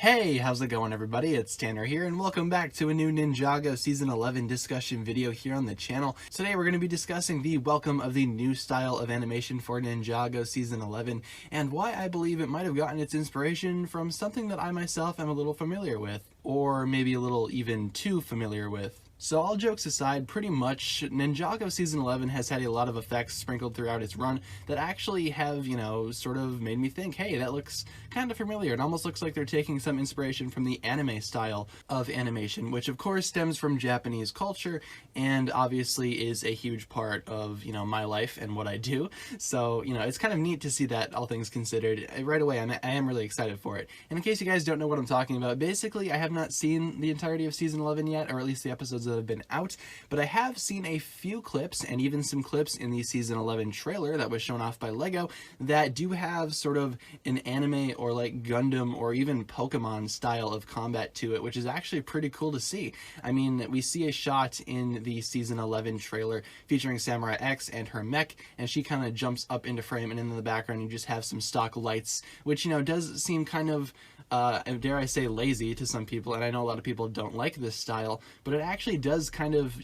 Hey, how's it going everybody? It's Tanner here and welcome back to a new Ninjago Season 11 discussion video here on the channel. Today we're going to be discussing the welcome of the new style of animation for Ninjago Season 11 and why I believe it might have gotten its inspiration from something that I myself am a little familiar with, or maybe a little even too familiar with. So all jokes aside, pretty much Ninjago Season 11 has had a lot of effects sprinkled throughout its run that actually have, sort of made me think, hey, that looks kind of familiar. It almost looks like they're taking some inspiration from the anime style of animation, which of course stems from Japanese culture and obviously is a huge part of, my life and what I do. So, it's kind of neat to see that, all things considered. Right away, I am really excited for it. And in case you guys don't know what I'm talking about, basically I have not seen the entirety of Season 11 yet, or at least the episodes that have been out, but I have seen a few clips and even some clips in the Season 11 trailer that was shown off by LEGO that do have sort of an anime or like Gundam or even Pokemon style of combat to it, which is actually pretty cool to see. I mean, we see a shot in the Season 11 trailer featuring Samurai X and her mech, and she kind of jumps up into frame, and in the background you just have some stock lights, which, does seem kind of, dare I say, lazy to some people, and I know a lot of people don't like this style, but it actually does kind of,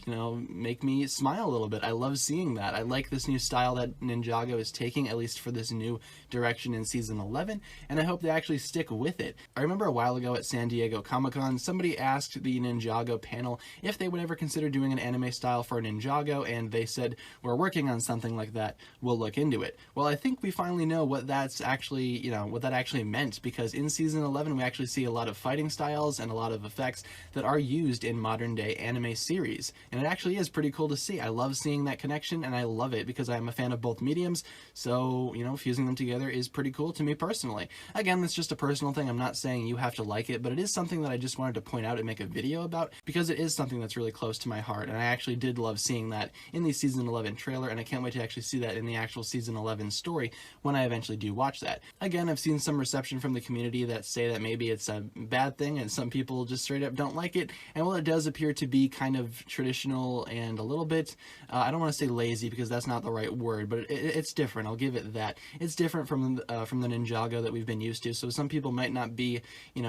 make me smile a little bit. I love seeing that. I like this new style that Ninjago is taking, at least for this new direction in Season 11, and I hope they actually stick with it. I remember a while ago at San Diego Comic-Con, somebody asked the Ninjago panel if they would ever consider doing an anime style for Ninjago, and they said, we're working on something like that, we'll look into it. Well, I think we finally know what that's actually, what that actually meant, because in Season 11 we actually see a lot of fighting styles and a lot of effects that are used in modern day anime series, and it actually is pretty cool to see. I love seeing that connection, and I love it because I'm a fan of both mediums, so, fusing them together is pretty cool to me personally. Again, that's just a personal thing. I'm not saying you have to like it, but it is something that I just wanted to point out and make a video about because it is something that's really close to my heart, and I actually did love seeing that in the Season 11 trailer, and I can't wait to actually see that in the actual Season 11 story when I eventually do watch that. Again, I've seen some reception from the community that say that maybe it's a bad thing and some people just straight up don't like it, and while it does appear to be kind of traditional and a little bit, I don't want to say lazy because that's not the right word, but it's different. I'll give it that. It's different from the Ninjago that we've been used to, so some people might not be,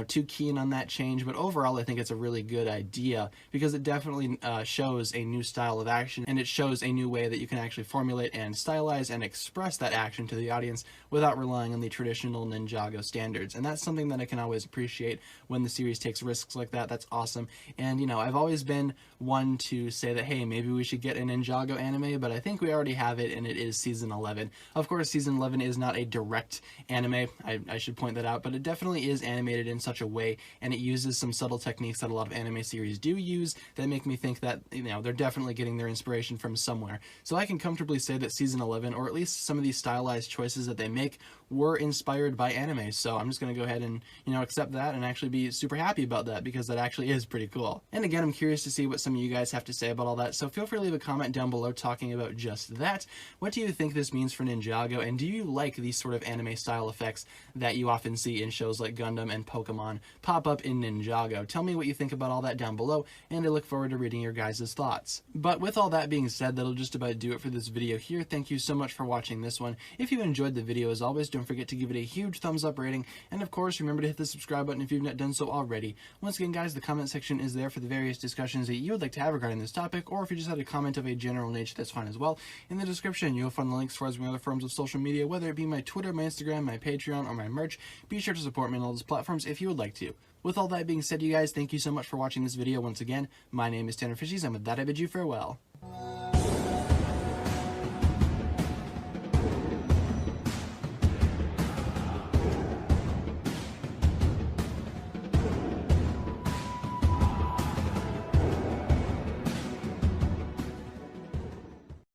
too keen on that change, but overall I think it's a really good idea because it definitely shows a new style of action, and it shows a new way that you can actually formulate and stylize and express that action to the audience without relying on the traditional Ninjago standards, and that's something that I can always appreciate when the series takes risks like that. That's awesome. And I've always been one to say that, hey, maybe we should get an Ninjago anime, but I think we already have it, and it is Season 11. Of course, Season 11 is not a direct anime, I should point that out, but it definitely is animated in such a way, and it uses some subtle techniques that a lot of anime series do use that make me think that, they're definitely getting their inspiration from somewhere. So I can comfortably say that Season 11, or at least some of these stylized choices that they make, were inspired by anime. So I'm just going to go ahead and, accept that and actually be super happy about that because that actually is pretty cool. And again, I'm curious to see what some of you guys have to say about all that, so feel free to leave a comment down below talking about just that. What do you think this means for Ninjago, and do you like these sort of anime style effects that you often see in shows like Gundam and Pokemon pop up in Ninjago? Tell me what you think about all that down below, and I look forward to reading your guys' thoughts. But with all that being said, that'll just about do it for this video here. Thank you so much for watching this one. If you enjoyed the video, as always, don't forget to give it a huge thumbs up rating, and of course remember to hit the subscribe button if you've not done so already. Once again guys, the comment section is there for the various discussions that you would like to have regarding this topic, or if you just had a comment of a general nature, that's fine as well. In the description you'll find the links for my other forms of social media, whether it be my Twitter, my Instagram, my Patreon, or my merch. Be sure to support me on all those platforms if you would like to. With all that being said, you guys, thank you so much for watching this video once again. My name is TannerFishies, and with that I bid you farewell.